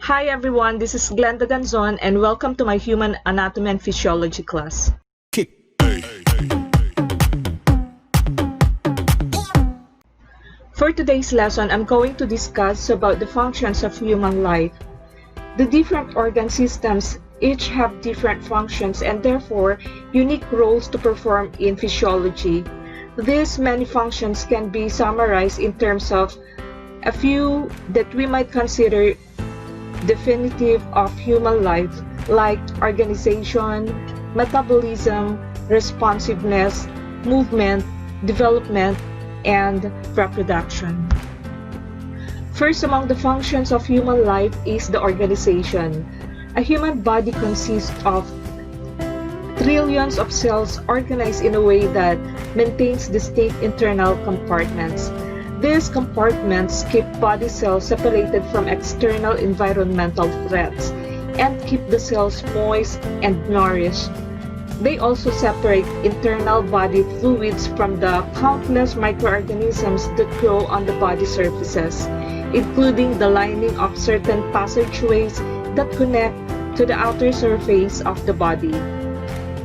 Hi everyone, this is Glenda Ganzon and welcome to my Human Anatomy and Physiology class. For today's lesson, I'm going to discuss about the functions of human life. The different organ systems each have different functions and therefore unique roles to perform in physiology. These many functions can be summarized in terms of a few that we might consider definitive of human life, like organization, metabolism, responsiveness, movement, development, and reproduction. First among the functions of human life is the organization. A human body consists of trillions of cells organized in a way that maintains distinct internal compartments. These compartments keep body cells separated from external environmental threats and keep the cells moist and nourished. They also separate internal body fluids from the countless microorganisms that grow on the body surfaces, including the lining of certain passageways that connect to the outer surface of the body.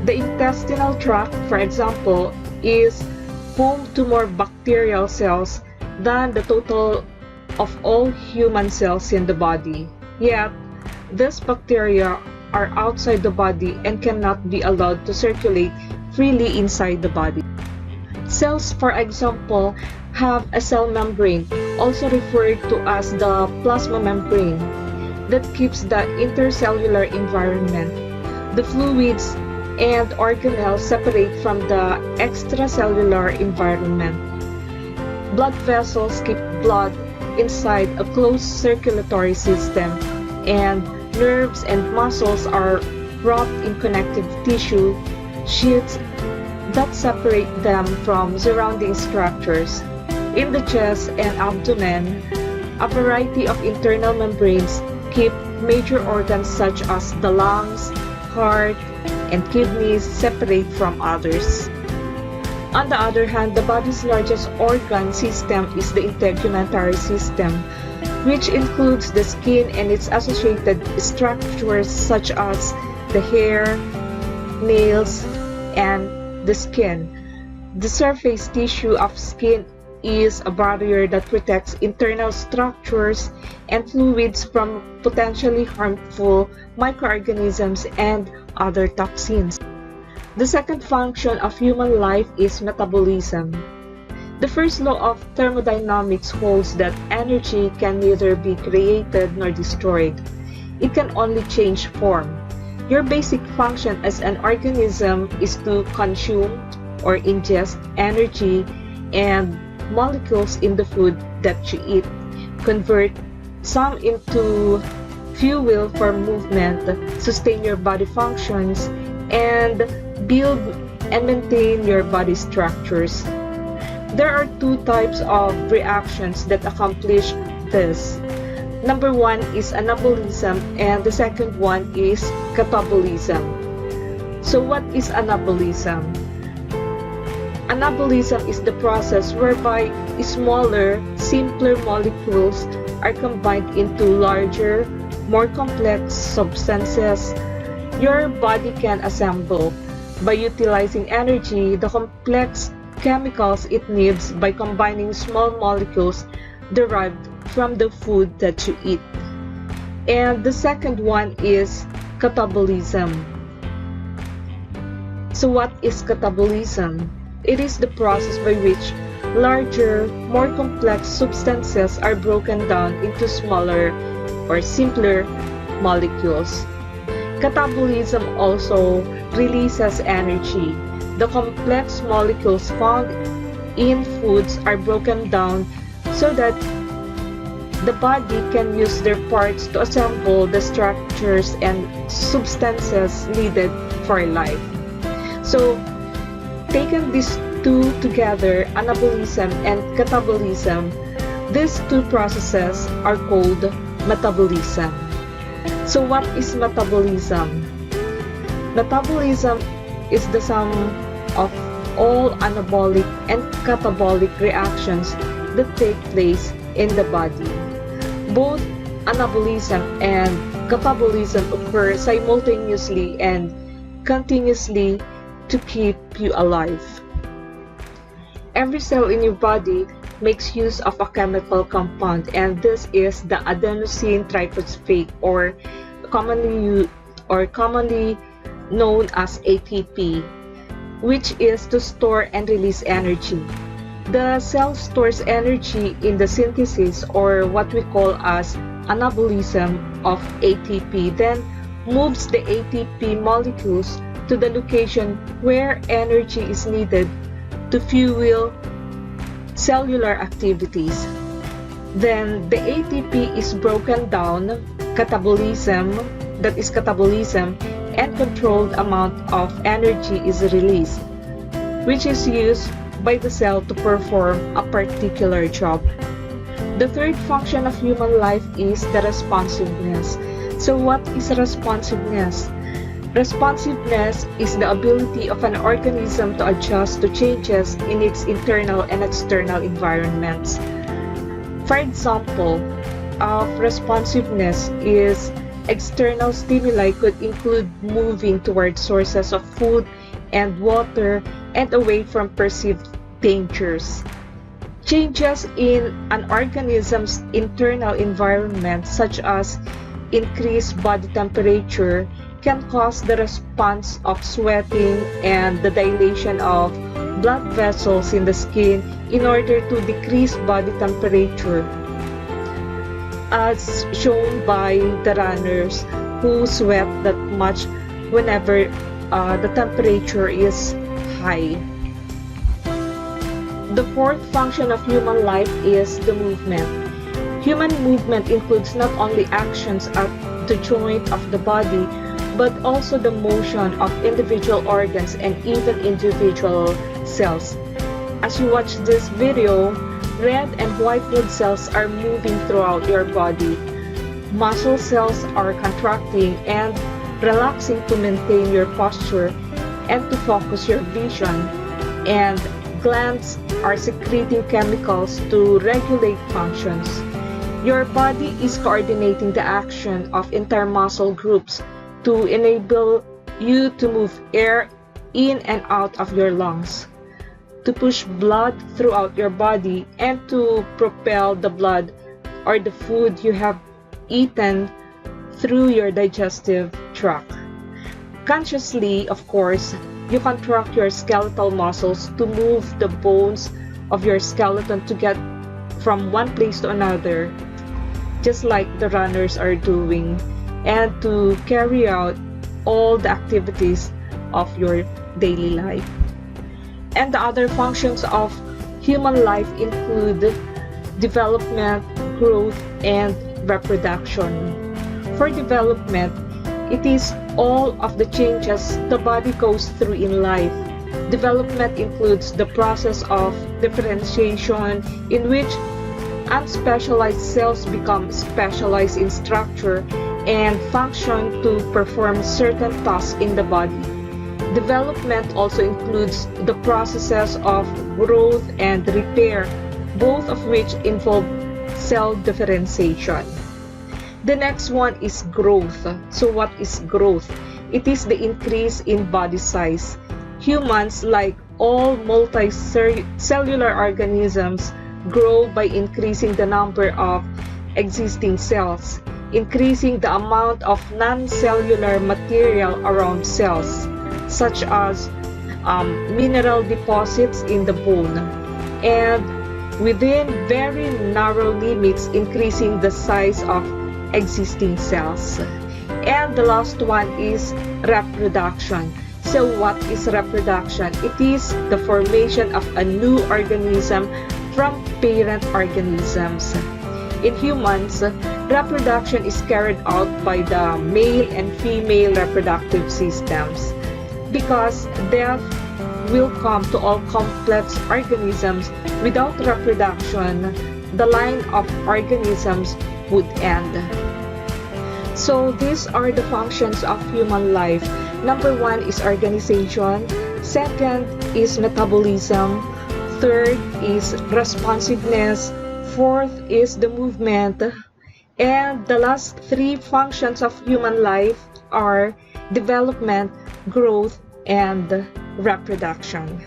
The intestinal tract, for example, is home to more bacterial cells than the total of all human cells in the body. Yet, these bacteria are outside the body and cannot be allowed to circulate freely inside the body. Cells, for example, have a cell membrane, also referred to as the plasma membrane, that keeps the intercellular environment, the fluids, and organelles separate from the extracellular environment. Blood vessels keep blood inside a closed circulatory system, and nerves and muscles are wrapped in connective tissue sheaths that separate them from surrounding structures. In the chest and abdomen, a variety of internal membranes keep major organs such as the lungs, heart, and kidneys separate from others. On the other hand, the body's largest organ system is the integumentary system, which includes the skin and its associated structures such as the hair, nails, and the skin. The surface tissue of skin is a barrier that protects internal structures and fluids from potentially harmful microorganisms and other toxins. The second function of human life is metabolism. The first law of thermodynamics holds that energy can neither be created nor destroyed. It can only change form. Your basic function as an organism is to consume or ingest energy and molecules in the food that you eat, convert some into fuel for movement, sustain your body functions, and build and maintain your body structures. There are two types of reactions that accomplish this. Number one is anabolism and the second one is catabolism. So what is anabolism? Anabolism is the process whereby smaller, simpler molecules are combined into larger, more complex substances your body can assemble by utilizing energy, the complex chemicals it needs by combining small molecules derived from the food that you eat. And the second one is catabolism. So what is catabolism? It is the process by which larger, more complex substances are broken down into smaller or simpler molecules. Catabolism also releases energy. The complex molecules found in foods are broken down so that the body can use their parts to assemble the structures and substances needed for life. So, taken these two together, anabolism and catabolism, these two processes are called metabolism. So what is metabolism? Metabolism is the sum of all anabolic and catabolic reactions that take place in the body. Both anabolism and catabolism occur simultaneously and continuously to keep you alive. Every cell in your body makes use of a chemical compound, and this is the adenosine triphosphate, or commonly known as ATP, which is to store and release energy. The cell stores energy in the synthesis, or what we call as anabolism of ATP, then moves the ATP molecules to the location where energy is needed to fuel cellular activities. Then the ATP is broken down, catabolism, and controlled amount of energy is released, which is used by the cell to perform a particular job. The third function of human life is the responsiveness. So what is responsiveness? Responsiveness is the ability of an organism to adjust to changes in its internal and external environments. For example, of responsiveness is external stimuli could include moving toward sources of food and water and away from perceived dangers. Changes in an organism's internal environment, such as increased body temperature, can cause the response of sweating and the dilation of blood vessels in the skin in order to decrease body temperature, as shown by the runners who sweat that much whenever the temperature is high. The fourth function of human life is the movement. Human movement includes not only actions at the joint of the body, but also the motion of individual organs and even individual cells. As you watch this video, red and white blood cells are moving throughout your body. Muscle cells are contracting and relaxing to maintain your posture and to focus your vision, and glands are secreting chemicals to regulate functions. Your body is coordinating the action of entire muscle groups to enable you to move air in and out of your lungs, to push blood throughout your body, and to propel the blood or the food you have eaten through your digestive tract. Consciously, of course, you contract your skeletal muscles to move the bones of your skeleton to get from one place to another, just like the runners are doing, and to carry out all the activities of your daily life. And the other functions of human life include development, growth, and reproduction. For development, it is all of the changes the body goes through in life. Development includes the process of differentiation, in which unspecialized cells become specialized in structure and function to perform certain tasks in the body. Development also includes the processes of growth and repair, both of which involve cell differentiation. The next one is growth. So what is growth? It is the increase in body size. Humans, like all multicellular organisms, grow by increasing the number of existing cells, increasing the amount of non-cellular material around cells, such as mineral deposits in the bone, and within very narrow limits, increasing the size of existing cells. And the last one is reproduction. So what is reproduction? It is the formation of a new organism from parent organisms. In humans, reproduction is carried out by the male and female reproductive systems. Because death will come to all complex organisms, without reproduction, the line of organisms would end. So these are the functions of human life. Number one is organization. Second is metabolism. Third is responsiveness. Fourth is the movement. And the last three functions of human life are development, growth, and reproduction.